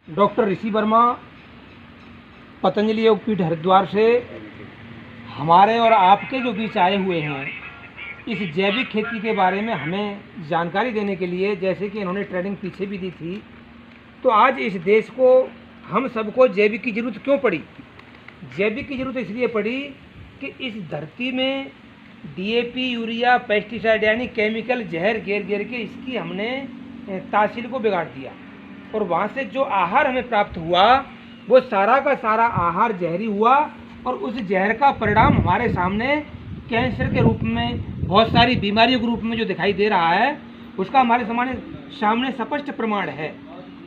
Doctor ऋषि वर्मा, पतंजलि योगपीठ हरिद्वार से हमारे और आपके जो बीच आए हुए हैं इस जैविक खेती के बारे में हमें जानकारी देने के लिए, जैसे कि इन्होंने ट्रेनिंग पीछे भी दी थी। तो आज इस देश को, हम सबको जैविक की ज़रूरत क्यों पड़ी? जैविक की ज़रूरत इसलिए पड़ी कि इस धरती में डीएपी, यूरिया, पेस्टिसाइड यानी केमिकल जहर घेर घेर के इसकी हमने तासीर को बिगाड़ दिया, और वहाँ से जो आहार हमें प्राप्त हुआ वो सारा का सारा आहार जहरी हुआ, और उस जहर का परिणाम हमारे सामने कैंसर के रूप में, बहुत सारी बीमारियों के रूप में जो दिखाई दे रहा है, उसका हमारे सामने स्पष्ट प्रमाण है।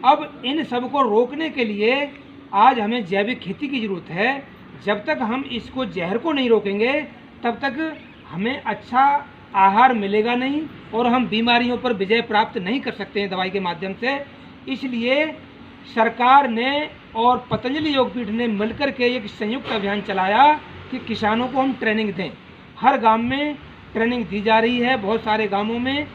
अब इन सब को रोकने के लिए आज हमें जैविक खेती की ज़रूरत है। जब तक हम इसको, जहर को नहीं रोकेंगे, तब तक हमें अच्छा आहार मिलेगा नहीं और हम बीमारियों पर विजय प्राप्त नहीं कर सकते हैं दवाई के माध्यम से। इसलिए सरकार ने और पतंजलि योगपीठ ने मिलकर के एक संयुक्त अभियान चलाया कि किसानों को हम ट्रेनिंग दें। हर गांव में ट्रेनिंग दी जा रही है। बहुत सारे गांवों में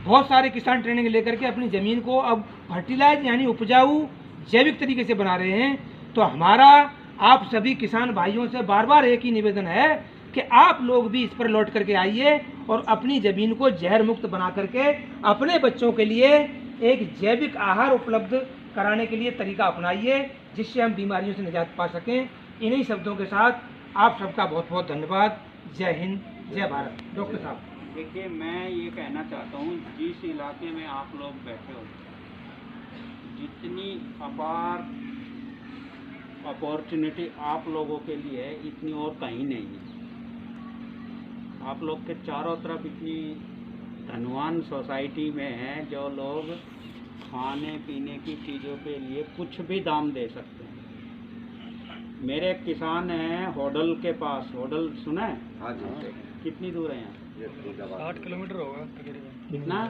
बहुत सारे किसान ट्रेनिंग लेकर के अपनी ज़मीन को अब फर्टिलाइज यानी उपजाऊ जैविक तरीके से बना रहे हैं। तो हमारा आप सभी किसान भाइयों से बार बार एक ही निवेदन है कि आप लोग भी इस पर लौट करके आइए और अपनी ज़मीन को जहर मुक्त बना करके अपने बच्चों के लिए एक जैविक आहार उपलब्ध कराने के लिए तरीका अपनाइए, जिससे हम बीमारियों से निजात पा सकें। इन्हीं शब्दों के साथ आप सबका बहुत बहुत धन्यवाद। जय हिंद, जय भारत। डॉक्टर साहब, देखिए, मैं ये कहना चाहता हूँ, जिस इलाके में आप लोग बैठे हो, जितनी अपार अपॉर्चुनिटी आप लोगों के लिए है, इतनी और कहीं नहीं है। आप लोग के चारों तरफ इतनी धनवान सोसाइटी में है जो लोग खाने पीने की चीज़ों के लिए कुछ भी दाम दे सकते हैं। मेरे एक किसान हैं होडल के पास। होडल सुना है? हाँ जी। कितनी दूर है यहाँ? 60 किलोमीटर होगा तकरीबन। कितना?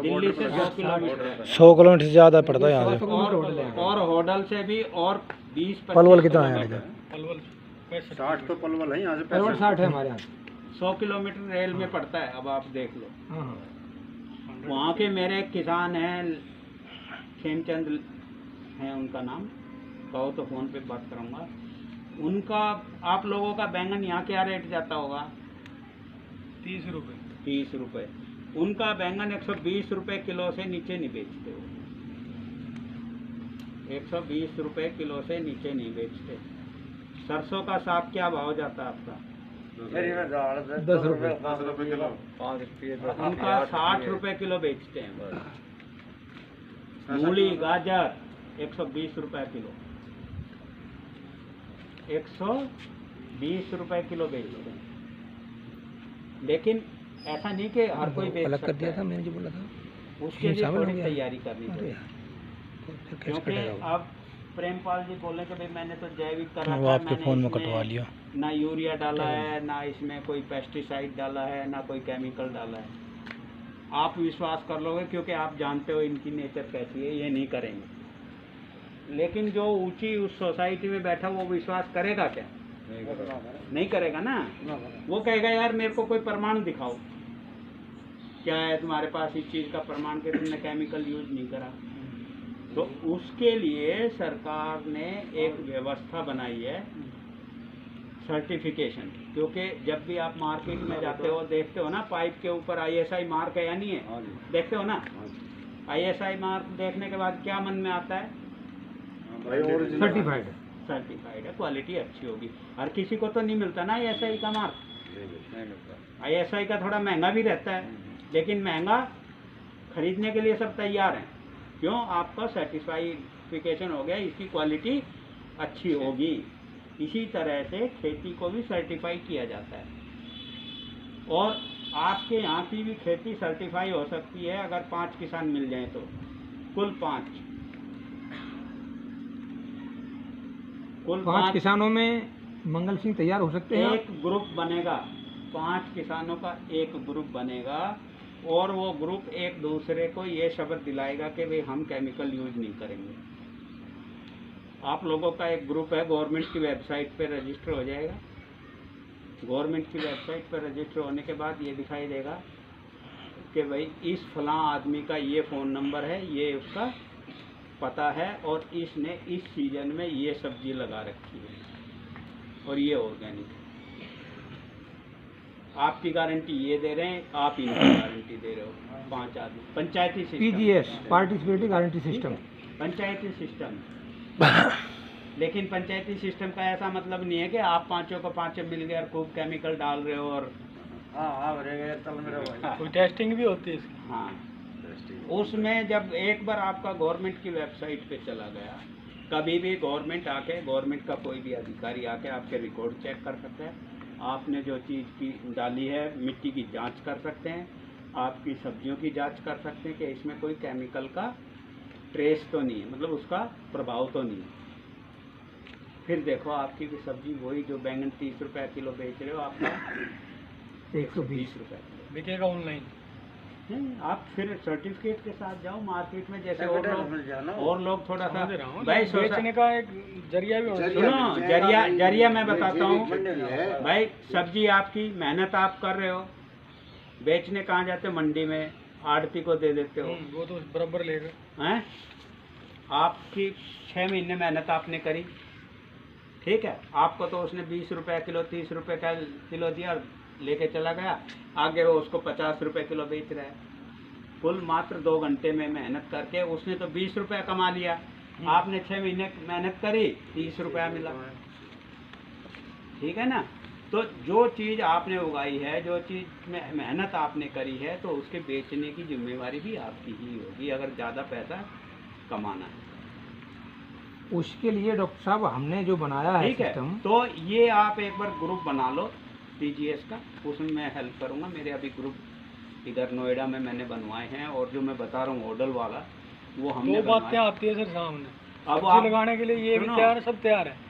दिल्ली से 100 किलोमीटर। 100 किलोमीटर से ज़्यादा पड़ता है यहाँ से। और होडल से भी और 20-25 पलवल कितना है यहाँ से? पलवल 60 तो पलवल है यहाँ से। पलवल 60 है हमारे यहाँ। 100 किलोमीटर रेल में पड़ता है। अब आप देख लो। हाँ, वहाँ के मेरे एक किसान हैं, खेमचंद हैं उनका नाम, कहो तो फ़ोन पे बात करूँगा उनका। आप लोगों का बैंगन यहाँ क्या रेट जाता होगा? 30 रुपये। 30 रुपये। उनका बैंगन 120 रुपये किलो से नीचे नहीं बेचते हो। 120 रुपये किलो से नीचे नहीं बेचते। सरसों का साग क्या भाव जाता है आपका? 10 रुपये। 10 रुपये किलो। उनका 60 रुपये किलो बेचते हैं। मूली, गाजर 120 रुपये किलो, 120 रुपये किलो बेचते हैं। लेकिन ऐसा नहीं कि हर कोई बेच अलग कर सकता दिया है। था मैंने जो बोला था। उसके लिए शामिल हो थोड़ी गया। तैयारी करनी अरे चाहिए। यार, फिर कैसे क्योंकि कटेगा वो? अब प्रेमपाल जी बोले कि भाई मैंने तो जैविक कर रखा वो है, आपके मैंने फ़ोन में इसमें कटवा लिया। ना यूरिया डाला है, ना इसमें कोई पेस्टिसाइड डाला है, ना कोई केमिकल डाला है। आप विश्वास कर लोगे क्योंकि आप जानते हो इनकी नेचर कैसी है, ये नहीं करेंगे। लेकिन जो ऊंची उस सोसाइटी में बैठा वो विश्वास करेगा क्या? नहीं करेगा ना। वो कहेगा यार मेरे को कोई प्रमाण दिखाओ, क्या है तुम्हारे पास इस चीज़ का प्रमाण कि तुमने केमिकल यूज नहीं करा। तो उसके लिए सरकार ने एक व्यवस्था बनाई है, सर्टिफिकेशन। क्योंकि जब भी आप मार्केट में जाते हो, देखते हो ना पाइप के ऊपर ISI मार्क है या नहीं है, देखते हो ना। ISI मार्क देखने के बाद क्या मन में आता है? सर्टिफाइड। सर्टिफाइड है, क्वालिटी अच्छी होगी। हर किसी को तो नहीं मिलता ना ISI का मार्क। ISI का थोड़ा महंगा भी रहता है, लेकिन महंगा खरीदने के लिए सब तैयार हैं। क्यों? आपका सर्टिफिकेशन हो गया, इसकी क्वालिटी अच्छी होगी। इसी तरह से खेती को भी सर्टिफाई किया जाता है। और आपके यहाँ की भी खेती सर्टिफाई हो सकती है अगर 5 किसान मिल जाएं तो। कुल 5 किसानों में मंगल सिंह तैयार हो सकते हैं। एक ग्रुप बनेगा, 5 किसानों का एक ग्रुप बनेगा, और वो ग्रुप एक दूसरे को ये शब्द दिलाएगा कि भाई हम केमिकल यूज नहीं करेंगे। आप लोगों का एक ग्रुप है, गवर्नमेंट की वेबसाइट पे रजिस्टर हो जाएगा। गवर्नमेंट की वेबसाइट पर रजिस्टर होने के बाद ये दिखाई देगा कि भाई इस फलां आदमी का ये फ़ोन नंबर है, ये उसका पता है और इसने इस सीजन में ये सब्जी लगा रखी है और ये ऑर्गेनिक है। आपकी गारंटी ये दे रहे हैं, आप इनकी गारंटी दे रहे हो। 5 आदमी पंचायती system, PGS participatory guarantee system. पंचायती सिस्टम। लेकिन पंचायती सिस्टम का ऐसा मतलब नहीं है कि आप पांचों को पांचों मिल गए और खूब केमिकल डाल रहे हो और कोई टेस्टिंग भी होती है इसकी? हाँ, उसमें जब एक बार आपका गवर्नमेंट की वेबसाइट पे चला गया, कभी भी गवर्नमेंट का कोई भी अधिकारी आके आपके रिकॉर्ड चेक कर सकता है। आपने जो चीज़ की डाली है, मिट्टी की जांच कर सकते हैं, आपकी सब्जियों की जांच कर सकते हैं कि इसमें कोई केमिकल का ट्रेस तो नहीं है, मतलब उसका प्रभाव तो नहीं है। फिर देखो आपकी भी सब्जी वही जो बैंगन 30 रुपये किलो बेच रहे हो, आपका 120 रुपये किलो बिकेगा ऑनलाइन? आप फिर सर्टिफिकेट के साथ जाओ मार्केट में, जैसे और लोग थोड़ा सा समझ रहा हूँ, भाई बेचने का एक जरिया भी होना चाहिए। सुनो, जरिया मैं बताता हूँ भाई। सब्जी आपकी, मेहनत आप कर रहे हो, बेचने कहाँ जाते हो? मंडी में आड़ती को दे देते हो। वो तो बराबर लेगा। हैं? आपकी 6 महीने मेहनत आपने करी, ठीक है, आपको तो उसने 20 रुपये किलो 30 रुपये का किलो दिया, लेके चला गया, आगे वो उसको 50 रुपये किलो बेच रहा है। कुल मात्र 2 घंटे में मेहनत करके उसने तो 20 रुपये कमा लिया, आपने 6 महीने मेहनत करी, 30 रुपया मिला। ठीक है ना? तो जो चीज़ आपने उगाई है, जो चीज़ में मेहनत आपने करी है, तो उसके बेचने की जिम्मेवारी भी आपकी ही होगी, अगर ज़्यादा पैसा कमाना है। उसके लिए डॉक्टर साहब हमने जो बनाया है ठीक है, सिस्टम, तो ये आप एक बार ग्रुप बना लो पीजीएस का, उसमें मैं हेल्प करूंगा। मेरे अभी ग्रुप इधर नोएडा में मैंने बनवाए हैं, और जो मैं बता रहा हूँ ऑर्डर वाला, वो हमने दो बातें आती है सर सामने। अब सब्जी आप लगाने के लिए ये भी सुनो। तैयार है, सब तैयार है।